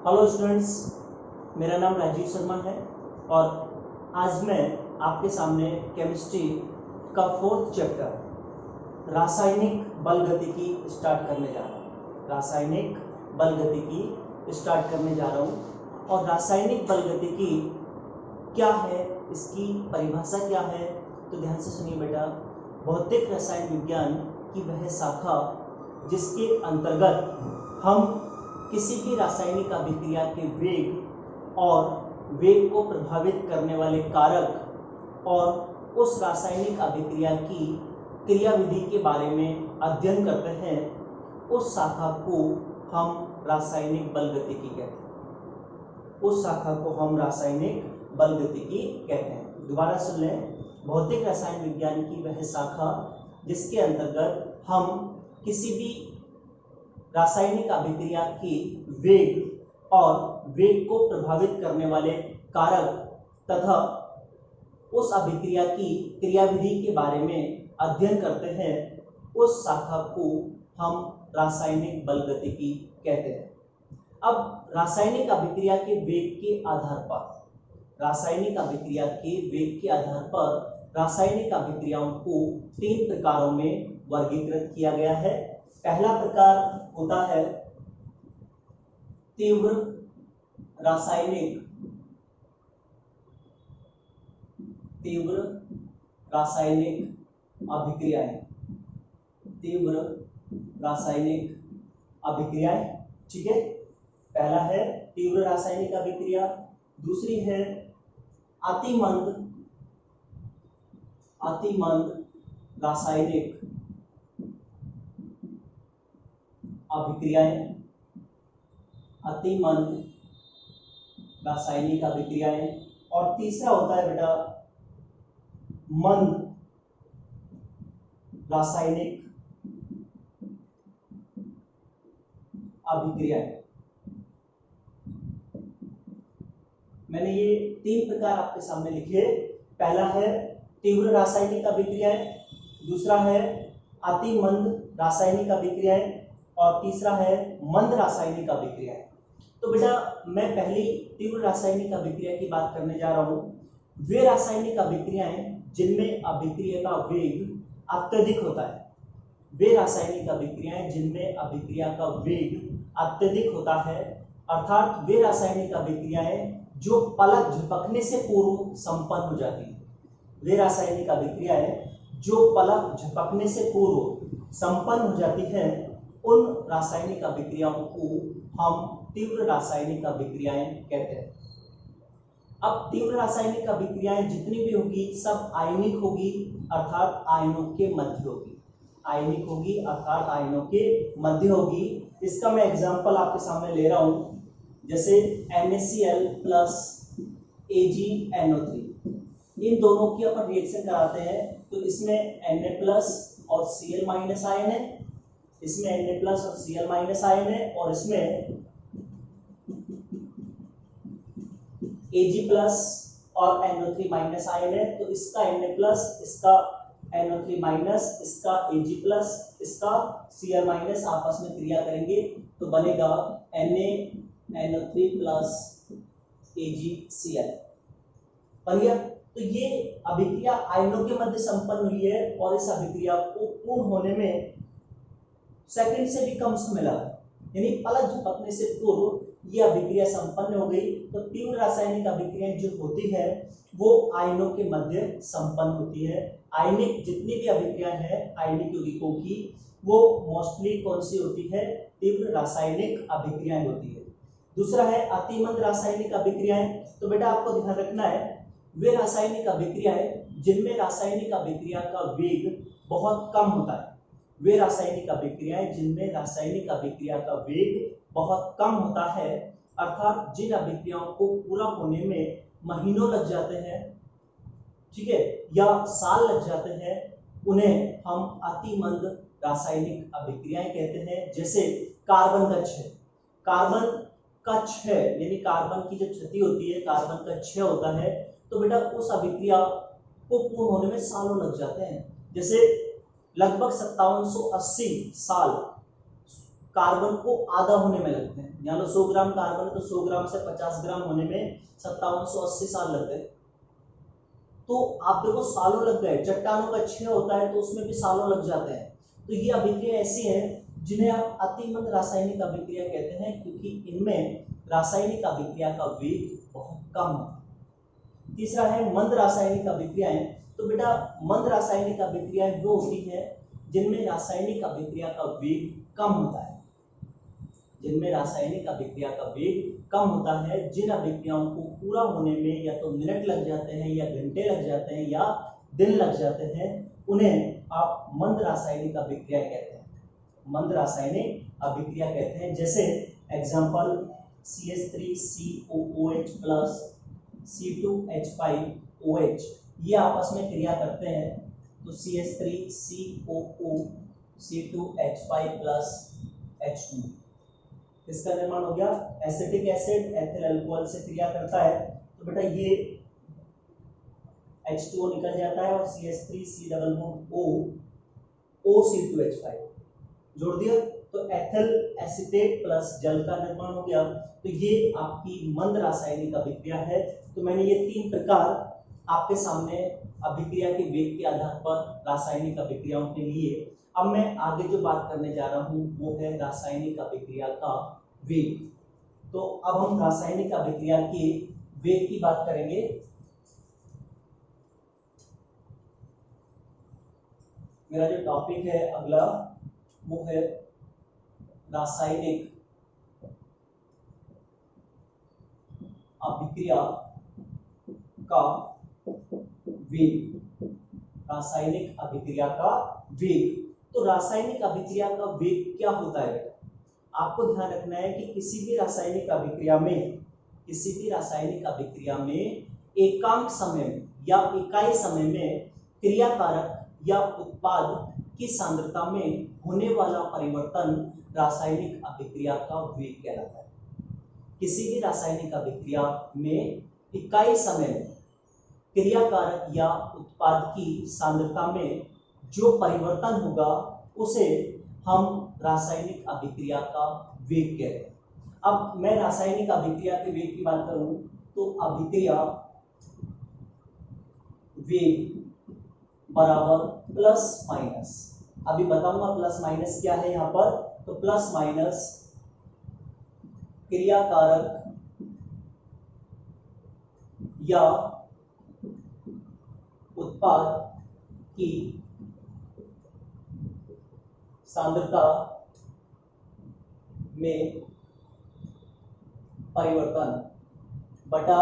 Hello students, मेरा नाम राजीव शर्मा है और आज मैं आपके सामने केमिस्ट्री का 4th चैप्टर रासायनिक बलगतिकी स्टार्ट करने जा रहा हूँ। रासायनिक बलगतिकी स्टार्ट करने जा रहा हूँ और रासायनिक बलगतिकी क्या है, इसकी परिभाषा क्या है, तो ध्यान से सुनिए बेटा। भौतिक रसायन विज्ञान की वह शाखा जिसके अंतर्गत हम किसी भी रासायनिक अभिक्रिया के वेग और वेग को प्रभावित करने वाले कारक और उस रासायनिक अभिक्रिया की क्रियाविधि के बारे में अध्ययन करते हैं, उस शाखा को हम रासायनिक बलगतिकी कहते हैं। उस शाखा को हम रासायनिक बलगतिकी कहते हैं। दोबारा सुन लें, भौतिक रसायन विज्ञान की वह शाखा जिसके अंतर्गत हम किसी भी रासायनिक अभिक्रिया की वेग और वेग को प्रभावित करने वाले कारक तथा उस अभिक्रिया की क्रियाविधि के बारे में अध्ययन करते हैं, उस शाखा को हम रासायनिक बलगतिकी कहते हैं। अब रासायनिक अभिक्रिया के वेग के आधार पर रासायनिक अभिक्रियाओं को 3 प्रकारों में वर्गीकृत किया गया है। पहला प्रकार होता है तीव्र रासायनिक अभिक्रियाएं। ठीक है, पहला है तीव्र रासायनिक अभिक्रिया। दूसरी है अतिमंद रासायनिक अभिक्रियाएं। और तीसरा होता है बेटा मंद रासायनिक अभिक्रियाएं। मैंने ये 3 प्रकार आपके सामने लिखे। पहला है तीव्र रासायनिक अभिक्रियाएं, दूसरा है अतिमंद रासायनिक अभिक्रियाएं और तीसरा है मंद रासायनिक अभिक्रियाएं। तो बेटा मैं पहली तीव्र रासायनिक अभिक्रिया की बात करने जा रहा हूँ। वे रासायनिक अभिक्रियाएं जिनमें अभिक्रिया का वेग अत्यधिक होता है। वे रासायनिक अभिक्रियाएं जिनमें अभिक्रिया का वेग अत्यधिक होता है, अर्थात वे रासायनिक अभिक्रियाएं जो पलक झपकने से पूर्व संपन्न हो जाती है। वे रासायनिक अभिक्रियाएं जो पलक झपकने से पूर्व संपन्न हो जाती है, उन रासायनिक अभिक्रियाओं को हम तीव्र रासायनिक अभिक्रियाएं कहते हैं। अब तीव्र रासायनिक अभिक्रियाएं जितनी भी होगी सब आयनिक होगी, अर्थात आयनों के मध्य होगी। इसका मैं एग्जांपल आपके सामने ले रहा हूं, जैसे NaCl प्लस AgNO3, इन दोनों की अपन रिएक्शन कराते हैं तो इसमें Na प्लस और Cl माइनस आयन है, और इसमें Ag प्लस और NO3 माइनस आयन है। तो इसका Na प्लस, इसका NO3 माइनस, इसका Ag प्लस, इसका Cl माइनस आपस में क्रिया करेंगे तो बनेगा NaNO3 प्लस AgCl बन गया। तो ये अभिक्रिया आयनों के मध्य संपन्न हुई है और इस अभिक्रिया को पूर्ण होने में सेकंड से भी कम समय लगा, यानी पलक झपकने से पूर्व ये अभिक्रिया संपन्न हो गई। तो तीव्र रासायनिक अभिक्रियाएं जो होती है वो आयनों के मध्य संपन्न होती है। आयनिक जितनी भी अभिक्रियाएं हैं आयनिक यौगिकों की, वो मोस्टली कौन सी होती है? तीव्र रासायनिक अभिक्रियाएं होती है। दूसरा है अतिमंद रासायनिक अभिक्रियाएं। तो बेटा आपको ध्यान रखना है, वे रासायनिक अभिक्रियाएं जिनमें रासायनिक अभिक्रिया का वेग बहुत कम होता है। वे रासायनिक अभिक्रियाएं जिनमें रासायनिक अभिक्रिया का वेग बहुत कम होता है, अर्थात जिन अभिक्रियाओं को पूरा होने में महीनों लग जाते हैं, ठीक है, या साल लग जाते हैं, उन्हें हम अतिमंद रासायनिक अभिक्रियाएं कहते हैं। जैसे कार्बन का क्षय, यानी कार्बन की जो क्षति होती है, कार्बन का क्षय होता है, तो बेटा उस अभिक्रिया को पूर्ण होने में सालों लग जाते हैं। जैसे लगभग 5780 साल कार्बन को आधा होने में लगते हैं। मान लो 100 ग्राम कार्बन है तो 100 ग्राम से 50 ग्राम होने में 5780 साल लग गए। तो आप देखो सालों लग गए। चट्टानों का क्षय होता है तो उसमें भी सालों लग जाते हैं। तो ये अभिक्रिया ऐसी है जिन्हें आप अतिमंद रासायनिक अभिक्रिया कहते हैं, क्योंकि इनमें रासायनिक अभिक्रिया का वेग बहुत कम है। तीसरा है मंद रासायनिक अभिक्रियाएं। तो बेटा मंद रासायनिक अभिक्रियाएं वो होती है जिनमें रासायनिक अभिक्रिया का वेग कम होता है, जिनमें रासायनिक अभिक्रिया का वेग कम होता है। जिन अभिक्रियाओं को पूरा होने में या तो मिनट लग जाते हैं या घंटे लग जाते हैं या दिन लग जाते हैं, उन्हें आप मंद रासायनिक अभिक्रिया कहते हैं। मंद रासायनिक अभिक्रिया कहते हैं। जैसे एग्जांपल CH3COOH प्लस C2H5OH, ये आपस में क्रिया करते हैं तो CH3COO C2H5 प्लस H2, इसका निर्माण हो गया। एसिटिक एसिड एथिल अल्कोहल से क्रिया करता है तो बेटा ये H2O निकल जाता है और CH3C+O OC2H5 जोड़ दिया तो एथिल एसीटेट प्लस जल का निर्माण हो गया। तो ये आपकी मंद रासायनिक अभिक्रिया है। तो मैंने ये 3 प्रकार आपके सामने अभिक्रिया के वेग के आधार पर रासायनिक अभिक्रियाओं के लिए। अब मैं आगे जो बात करने जा रहा हूँ वो है रासायनिक अभिक्रिया का वेग। तो अब हम रासायनिक अभिक्रिया के वेग की बात करेंगे। मेरा जो टॉपिक है अगला वो है रासायनिक अभिक्रिया का वेग। रासायनिक अभिक्रिया का वेग। तो रासायनिक अभिक्रिया का वेग क्या होता है बेटा? आपको ध्यान रखना है कि किसी भी रासायनिक अभिक्रिया में एकांक समय में या इकाई समय में क्रियाकारक या उत्पाद की सांद्रता में होने वाला परिवर्तन रासायनिक अभिक्रिया का वेग कहलाता है। किसी भी रासायनिक अभिक्रिया में इकाई समय में क्रियाकारक या उत्पाद की सांद्रता में जो परिवर्तन होगा उसे हम रासायनिक अभिक्रिया का वेग कहते हैं। अब मैं रासायनिक अभिक्रिया के वेग की बात करूं तो अभिक्रिया वेग बराबर प्लस माइनस, अभी बताऊंगा प्लस माइनस क्या है यहाँ पर। तो प्लस माइनस क्रियाकारक या उत्पाद की सांद्रता में परिवर्तन बटा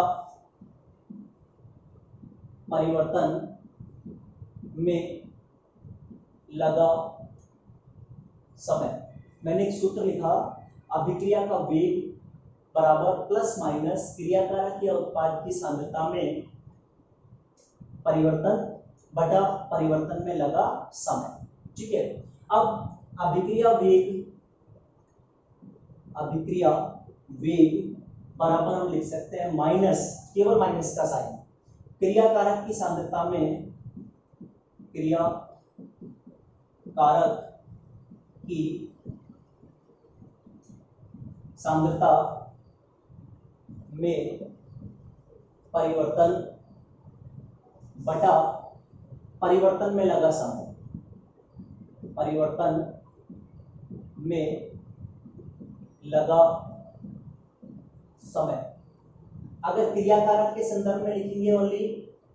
परिवर्तन में लगा समय। मैंने एक सूत्र लिखा, अभिक्रिया का वेग बराबर प्लस माइनस क्रियाकारक या उत्पाद की सांद्रता में परिवर्तन बटा परिवर्तन में लगा समय। ठीक है। अब अभिक्रिया वेग बराबर हम लिख सकते हैं माइनस, केवल माइनस का साइन, क्रियाकारक की सांद्रता में परिवर्तन बटा परिवर्तन में लगा समय। परिवर्तन में लगा समय। अगर क्रियाकारक के संदर्भ में लिखेंगे ओनली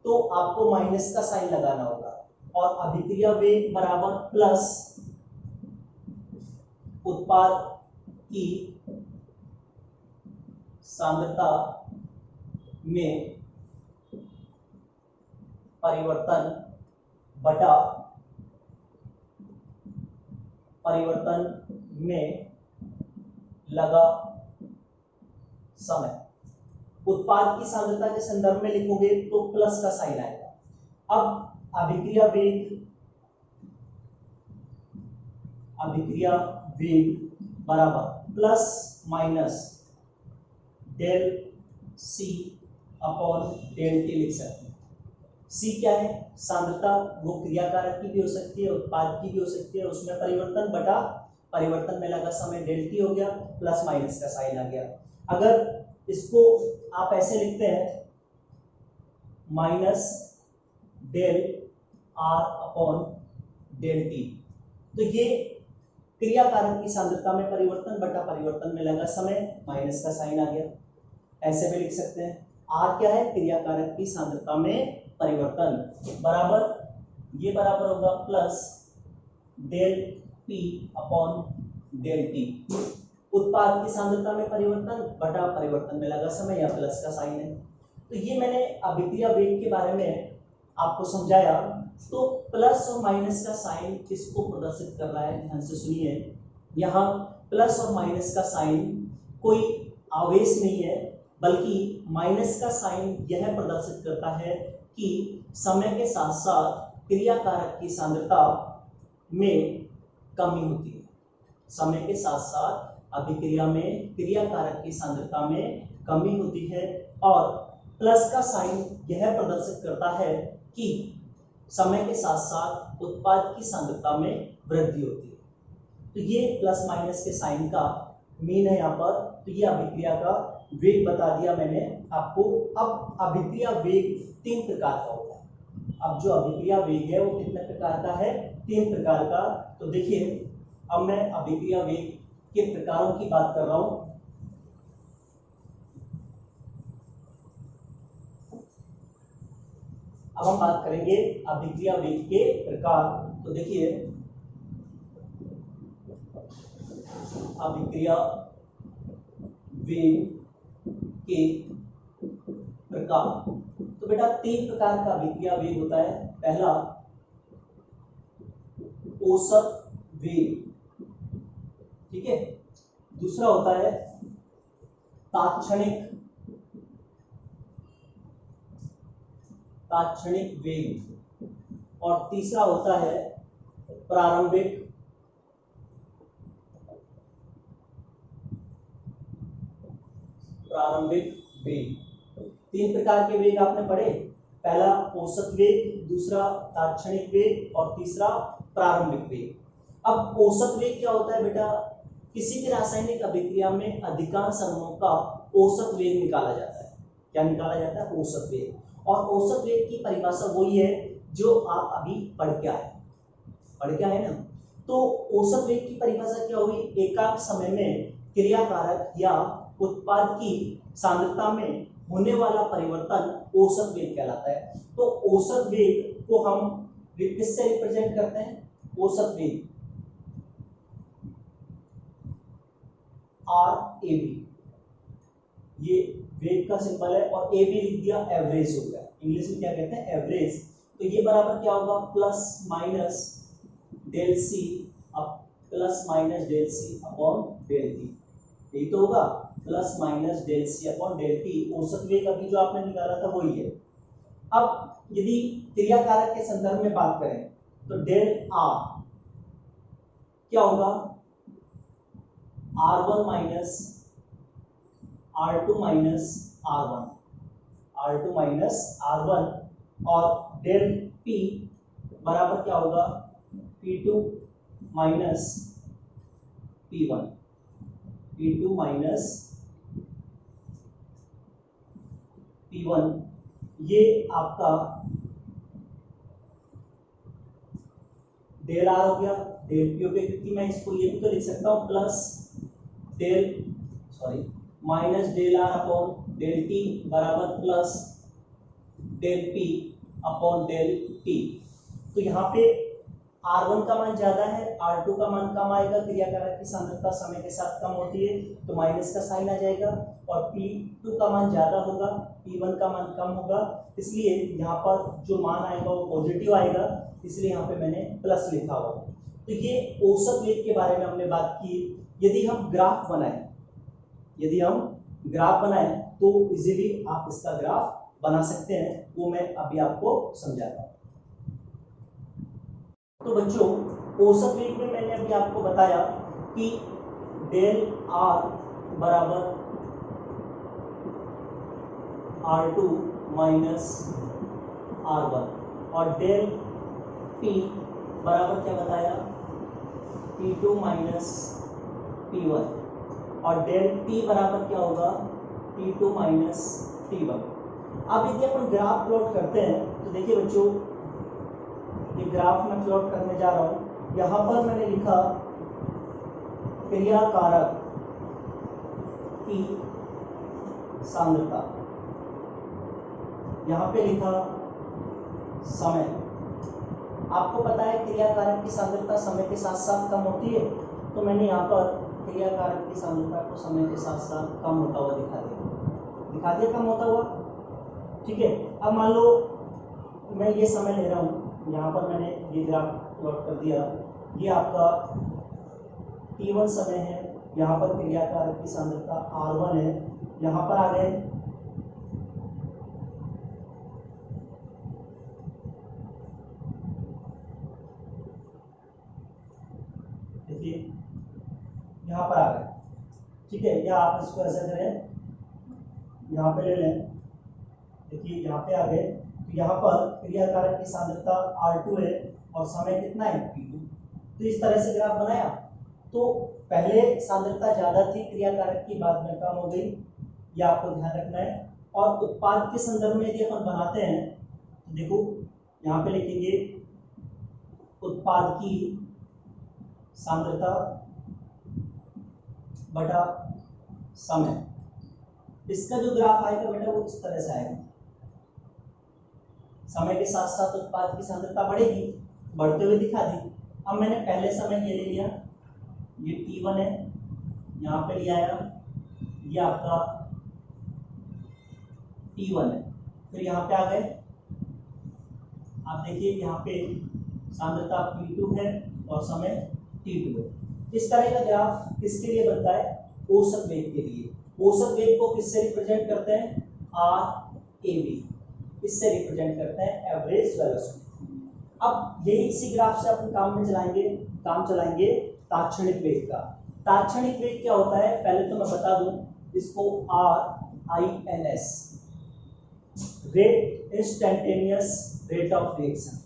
तो आपको माइनस का साइन लगाना होगा, और अभिक्रिया वेग बराबर प्लस उत्पाद की सांद्रता में परिवर्तन बटा परिवर्तन में लगा समय। उत्पाद की सांद्रता के संदर्भ में लिखोगे तो प्लस का साइन आएगा। अब अभिक्रिया वेग बराबर plus minus del C upon del T लिख सकते हैं। सी क्या है? सांद्रता, वो क्रियाकारक की भी हो सकती है, उत्पाद की भी हो सकती है, उसमें परिवर्तन बटा परिवर्तन में लगा समय डेल टी हो गया, प्लस माइनस का साइन आ गया। अगर इसको आप ऐसे लिखते हैं minus del R upon del T, तो ये क्रिया कारक की सांद्रता में परिवर्तन बटा परिवर्तन में लगा समय, माइनस का साइन आ गया। ऐसे भी लिख सकते हैं, आर क्या है, क्रिया कारक की सांद्रता में परिवर्तन, बराबर ये बराबर होगा plus del P upon del T, उत्पाद की सांद्रता में परिवर्तन बटा परिवर्तन में लगा समय, या प्लस का साइन है। तो ये मैंने अभिक्रिया वेग के बारे में आपको समझाया। तो प्लस और माइनस का साइन किसको प्रदर्शित कर रहा है, ध्यान से सुनिए। यहाँ प्लस और माइनस का साइन कोई आवेश नहीं है, बल्कि माइनस का साइन यह प्रदर्शित करता है कि समय के साथ साथ क्रिया कारक की सांद्रता में कमी होती है। समय के साथ साथ अभिक्रिया में क्रिया कारक की सांद्रता में कमी होती है, और प्लस का साइन यह प्रदर्शित करता है कि समय के साथ साथ उत्पाद की सांद्रता में वृद्धि होती है। तो ये प्लस माइनस के साइन का मीन है यहाँ पर। तो ये अभिक्रिया का वेग बता दिया मैंने आपको। अब अभिक्रिया वेग 3 प्रकार का होता है। अब जो अभिक्रिया वेग है वो कितने प्रकार का है, 3 प्रकार का। तो देखिए, अब मैं अभिक्रिया वेग के प्रकारों की बात कर रहा हूं। अब हम बात करेंगे अभिक्रिया वेग के प्रकार। तो देखिए, अभिक्रिया वेग के प्रकार, तो बेटा 3 प्रकार का अभिक्रिया वेग होता है। पहला औसत वेग, ठीक है। दूसरा होता है तात्क्षणिक वेग, और तीसरा होता है प्रारंभिक वेग। 3 प्रकार के वेग आपने पढ़े, पहला औसत वेग, दूसरा तात्क्षणिक वेग और तीसरा प्रारंभिक वेग। अब औसत वेग क्या होता है बेटा, किसी भी रासायनिक अभिक्रिया में अधिकांश अणुओं का औसत वेग निकाला जाता है। क्या निकाला जाता है, औसत वेग। और औसत वेग की परिभाषा वही है जो आप अभी पढ़ के आए ना। तो औसत वेग की परिभाषा क्या हुई, एकांक समय में क्रिया कारक या उत्पाद की सांद्रता में होने वाला परिवर्तन औसत वेग कहलाता है। तो औसत वेग को हम किससे रिप्रेजेंट करते हैं, औसत वेग RAV, ये वेग का सिंबल है, और AB लिख दिया, एवरेज हो गया। इंग्लिश में क्या कहते हैं, एवरेज। तो ये बराबर क्या होगा, plus minus del C upon del T, यही तो होगा, plus minus del C upon del T. औसत वेग अभी जो आपने निकाला था वही है। अब यदि क्रिया कारक के संदर्भ में बात करें तो डेल आर क्या होगा, R1 minus R2 minus R1, और डेल P बराबर क्या होगा, P2 माइनस P1, ये आपका डेल आर हो गया, डेल पी हो गया, क्योंकि मैं इसको ये भी तो लिख सकता हूँ plus minus del R upon del T बराबर plus del P upon del T. तो यहाँ पे R1 का मान ज्यादा है, R2 का मान कम आएगा, क्रिया कारक की सांद्रता समय के साथ कम होती है तो माइनस का साइन आ जाएगा, और P2 का मान ज्यादा होगा, P1 का मान कम होगा, इसलिए यहाँ पर जो मान आएगा वो पॉजिटिव आएगा, इसलिए यहाँ पे मैंने प्लस लिखा हुआ। तो ये औसत वेग के बारे में हमने बात की। यदि हम ग्राफ बनाएं तो इजीली आप इसका ग्राफ बना सकते हैं, वो मैं अभी आपको समझाता हूँ। तो बच्चों, औसत वेग में मैंने अभी आपको बताया कि डेल आर बराबर R2 माइनस R1, और डेल P बराबर क्या बताया, P2 T2 माइनस T1 और डेल T बराबर क्या होगा T2 माइनस T1। अब यदि अपन ग्राफ प्लॉट करते हैं तो देखिए बच्चों, ये ग्राफ मैं प्लॉट करने जा रहा हूं। यहां पर मैंने लिखा क्रिया कारक की सांद्रता, यहां पे लिखा समय। आपको पता है क्रिया कारक की सांद्रता समय के साथ साथ कम होती है, तो मैंने यहाँ पर क्रिया कारक की सांद्रता को समय के साथ साथ कम होता हुआ दिखा दिया कम होता हुआ। ठीक है, अब मान लो मैं ये समय ले रहा हूँ, यहाँ पर मैंने ये ग्राफ प्लॉट कर दिया। ये आपका T1 समय है, यहाँ पर क्रिया कारक की सांद्रता R1 है। यहाँ पर आ गए देखिए, यहाँ पर आ गए। ठीक है, या आप इसको ऐसा करें, यहाँ पे ले लें। देखिए यहाँ पे आ गए, तो यहाँ पर क्रिया कारक की सांद्रता R2 है और समय कितना है T2। तो इस तरह से ग्राफ बनाया, तो पहले सांद्रता ज्यादा थी क्रिया कारक की, बाद में कम हो गई, ये आपको ध्यान रखना है। और उत्पाद के संदर्भ में यदि अपन बनाते हैं तो देखो यहाँ पे लिखेंगे उत्पाद की सांद्रता बटा समय। इसका जो ग्राफ आएगा बेटा वो इस तरह से आएगा। समय के साथ साथ उत्पाद की सांद्रता बढ़ेगी, बढ़ते हुए दिखा दी। अब मैंने पहले समय ये ले लिया, ये T1 है, यहाँ पे ले आया, ये आपका T1 है। फिर यहाँ पे आ गए, आप देखिए यहाँ पे सांद्रता P2 है और समय T2 है। इस तरह का ग्राफ किसके लिए बनता है? औसत वेग के लिए। औसत वेग को किससे रिप्रेजेंट करते हैं? RAV, इससे रिप्रेजेंट करते हैं एवरेज वेलोसिटी। अब यही इसी ग्राफ से अपन काम चलाएंगे तात्क्षणिक वेग का। तात्क्षणिक वेग क्या होता है पहले तो मैं बता दूं, इसको RINS, rate instantaneous rate of reaction,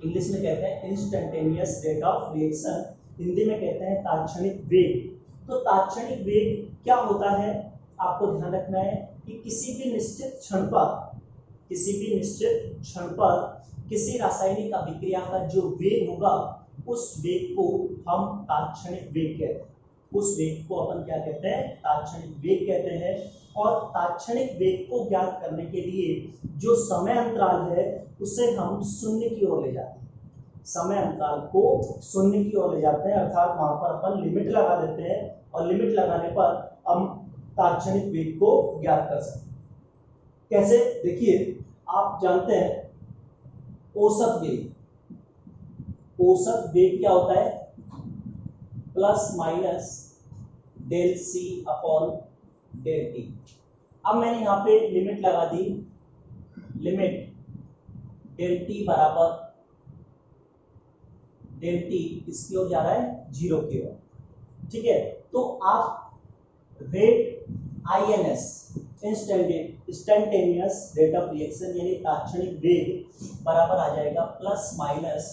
English में कहते हैं instantaneous rate of reaction, Hindi में कहते हैं तात्क्षणिक वेग। तो तात्क्षणिक वेग क्या होता है आपको ध्यान रखना है कि किसी भी निश्चित क्षण पर किसी रासायनिक अभिक्रिया का जो वेग होगा उस वेग को हम तात्क्षणिक वेग कहते हैं। उस वेग को अपन क्या कहते हैं? तात्क्षणिक वेग कहते हैं। और तात्क्षणिक वेग को ज्ञात करने के लिए जो समय अंतराल है उसे हम शून्य की ओर ले जाते हैं। समय अंतराल को शून्य की ओर ले जाते हैं, अर्थात वहां पर अपन लिमिट लगा देते हैं और लिमिट लगाने पर हम तात्क्षणिक वेग को ज्ञात कर सकते हैं। कैसे? देखिए, आप जानते हैं औसत वेग क्या होता है? Plus minus del C upon del T। अब मैंने यहाँ पे लिमिट लगा दी, लिमिट डेल T बराबर डेल T इसकी ओर जा रहा है 0 की ओर। ठीक है, तो आप rate INS instantaneous rate of reaction यानी तात्क्षणिक वेग बराबर आ जाएगा plus minus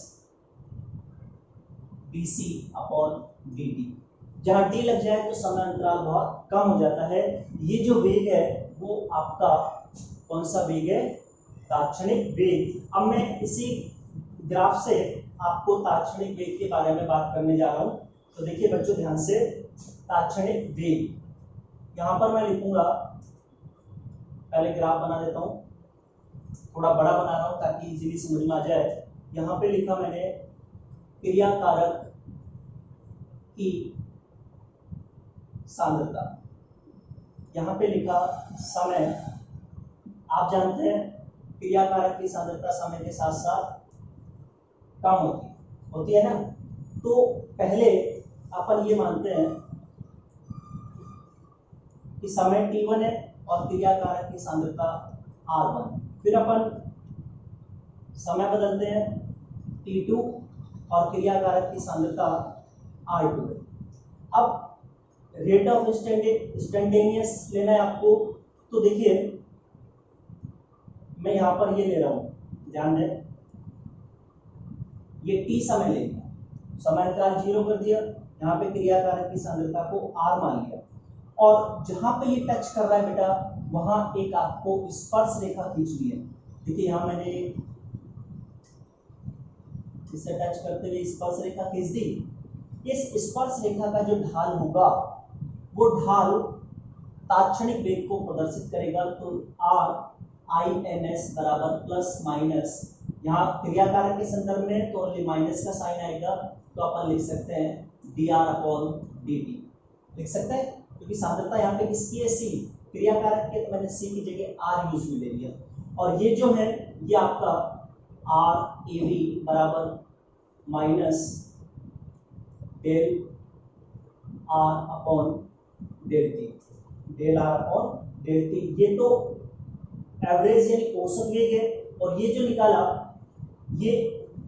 dC upon dt। जहां d लग जाए तो समय अंतराल बहुत कम हो जाता है। ये जो वेग है वो आपका कौन सा वेग है? तात्क्षणिक वेग। अब मैं इसी ग्राफ से आपको तात्क्षणिक वेग के बारे में बात करने जा रहा हूं। तो देखिए बच्चों ध्यान से, तात्क्षणिक वेग यहां पर मैं लिखूंगा, पहले ग्राफ बना देता हूं, थोड़ा बड़ा बना रहा हूं ताकि इजीली समझ में आ जाए। यहां पे लिखा मैंने क्रिया कारक की सांद्रता, यहां पे लिखा समय। आप जानते हैं क्रिया कारक की सांद्रता समय के साथ साथ कम होती है ना। तो पहले अपन ये मानते हैं कि समय T1 है और क्रिया कारक की सांद्रता R1। फिर अपन समय बदलते हैं, T2 और क्रिया कारक की सांद्रता R2 है। अब रेट ऑफ इंस्टेंटेनियस लेना है आपको, तो देखिए मैं यहां पर ये ले रहा हूं, ध्यान दें, ये T समय लेंगे, समांतराल 0 कर दिया, यहाँ पे क्रियाकारक की सांद्रता को r मान लिया, और जहां पे ये टच कर रहा है बेटा वहां एक आपको स्पर्श रेखा खींचनी है। देखिए यहाँ मैंने इसे टच करते हुए स्पर्श रेखा खींच दी। इस स्पर्श रेखा का जो ढाल होगा वो ढाल तात्क्षणिक वेग को प्रदर्शित करेगा। तो r i n s बराबर प्लस माइनस, यहाँ क्रियाकारक के संदर्भ में तो ओनली माइनस का साइन आएगा, तो अपन लिख सकते हैं dr अपॉन dt लिख सकते हैं, क्योंकि सांद्रता यहाँ पे किसकी है, c, क्रियाकारक के, तो मैंने c की जगह r यूज में ले लिया। और ये जो है ये आपका r a v बराबर minus del r upon del t, del r upon del t, ये तो एवरेज यानी औसत वेग है। और ये जो निकाला, ये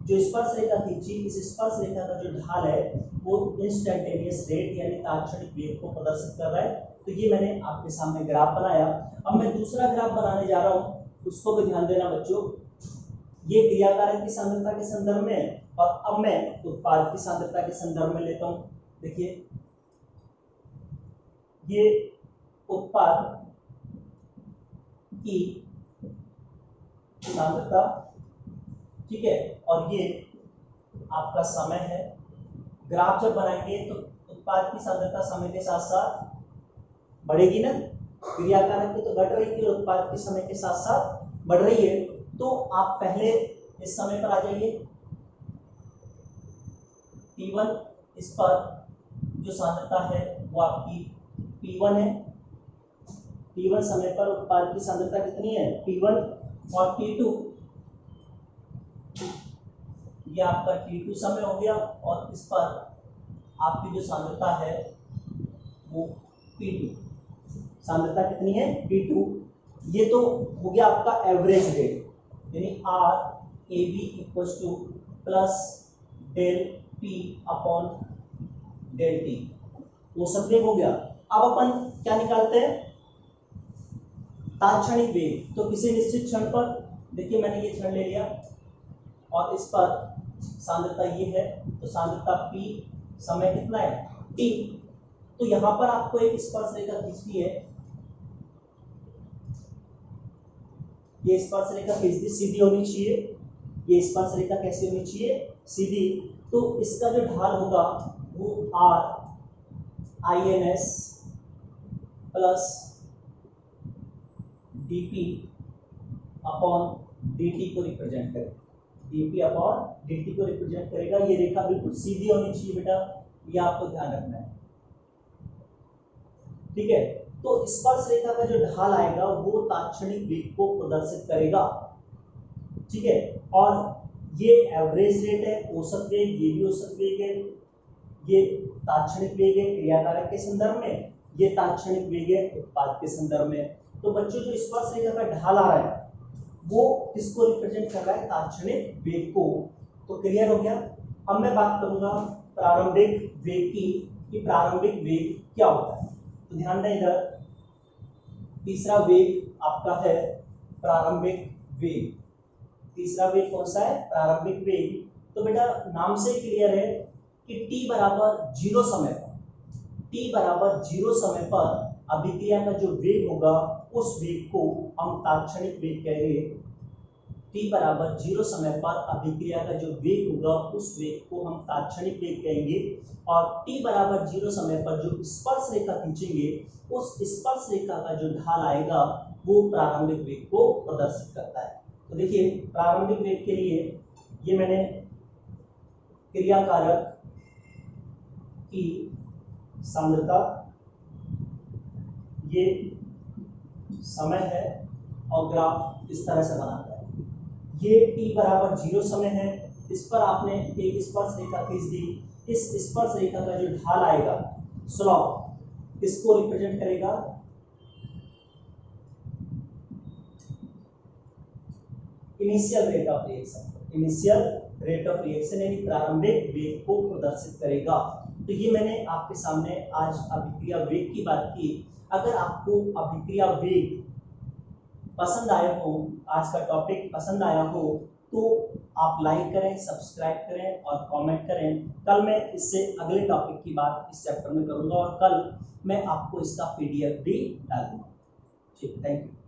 जो स्पर्श रेखा खींची, इस स्पर्श रेखा का जो ढाल है वो इंस्टेंटेनियस रेट यानी तात्क्षणिक वेग को प्रदर्शित कर रहा है। तो ये मैंने आपके सामने ग्राफ बनाया। अब मैं दूसरा ग्राफ बनाने जा रहा हूँ, उसको भी ध्यान देना बच्चों। ये क्रियाकारक की सांद्रता के संदर्भ में, और अब मैं उत्पाद की सांद्रता के संदर्भ में लेता हूँ। देखिए ये उत्पाद की सांद्रता, ठीक है, और ये आपका समय है। ग्राफ जब बनाएंगे तो उत्पाद की सांद्रता समय के साथ साथ बढ़ेगी ना, क्रियाकारक की तो घट रही थी, उत्पाद की समय के साथ साथ बढ़ रही है। तो आप पहले इस समय पर आ जाइए, T1, इस पर जो सांद्रता है वो आपकी P1 है। T1 समय पर उत्पाद की सांद्रता कितनी है, P1, और T2 ये आपका T2 समय हो गया, और इस पर आपकी जो सांद्रता है वो P2, सांद्रता कितनी है, P2। ये तो हो गया आपका एवरेज रेट, यानी R a b equals to plus del P upon del T, वो सब वेग हो गया। अब अपन क्या निकालते हैं, तात्क्षणिक वेग। तो किसी निश्चित क्षण पर, देखिए मैंने ये क्षण ले लिया और इस पर सांद्रता ये है, तो सांद्रता P, समय कितना है T। तो यहां पर आपको एक स्पर्श रेखा खींचनी है, ये स्पर्श रेखा खींचनी सीधी होनी चाहिए। ये स्पर्श रेखा कैसी होनी चाहिए, सीधी। तो इसका जो ढाल होगा वो r i n s plus dp upon dt को रिप्रेजेंट करेगा, dp अपॉन dt को रिप्रेजेंट करेगा। ये रेखा बिल्कुल सीधी होनी चाहिए बेटा, ये आपको ध्यान रखना है, ठीक है। तो स्पर्श रेखा का जो ढाल आएगा वो तात्क्षणिक वेग को प्रदर्शित करेगा, ठीक है। और ये एवरेज रेट है, औसत वेग, ये भी औसत वेग है, ये तात्क्षणिक वेग है क्रियाकारक के संदर्भ में, ये तात्क्षणिक वेग है उत्पाद के संदर्भ में। तो बच्चों जो स्पर्श रेखा का ढाल आ रहा है वो किसको रिप्रेजेंट कर रहा है, तात्क्षणिक वेग को। तो क्लियर हो गया। अब मैं बात करूंगा प्रारंभिक वेग की, कि प्रारंभिक वेग क्या होता है। तो ध्यान दें, इधर तीसरा वेग आपका है प्रारंभिक वेग। तीसरा वेग कौन सा है, प्रारंभिक वेग। तो बेटा नाम से क्लियर है कि t बराबर 0 समय पर, t बराबर 0 समय पर अभिक्रिया का जो वेग होगा उस वेग को हम तात्क्षणिक वेग कहेंगे। t बराबर 0 समय पर अभिक्रिया का जो वेग होगा उस वेग को हम तात्क्षणिक वेग कहेंगे। और t बराबर 0 समय पर जो स्पर्श रेखा खींचेंगे उस स्पर्श रेखा का जो ढाल आएगा वो प्रारंभिक वेग को प्रदर्शित करता है। तो देखिए प्रारंभिक वेग के लिए ये मैंने क्रियाकारक की सांद्रता, ये समय है, और ग्राफ इस तरह से बनाता है। ये t बराबर 0 समय है, इस पर आपने एक स्पर्श रेखा खींच दी। इस स्पर्श रेखा का जो ढाल आएगा, स्लोप, इसको रिप्रेजेंट करेगा initial rate of reaction, initial rate of reaction यानी प्रारंभिक वेग को प्रदर्शित करेगा। तो ये मैंने आपके सामने आज अभिक्रिया वेग की बात की। अगर आपको अभिक्रिया वेग पसंद आया हो, आज का टॉपिक पसंद आया हो, तो आप लाइक करें, सब्सक्राइब करें और कमेंट करें। कल मैं इससे अगले टॉपिक की बात इस चैप्टर में करूंगा और कल मैं आपको इसका PDF भी डाल दूंगा। ठीक, थैंक यू।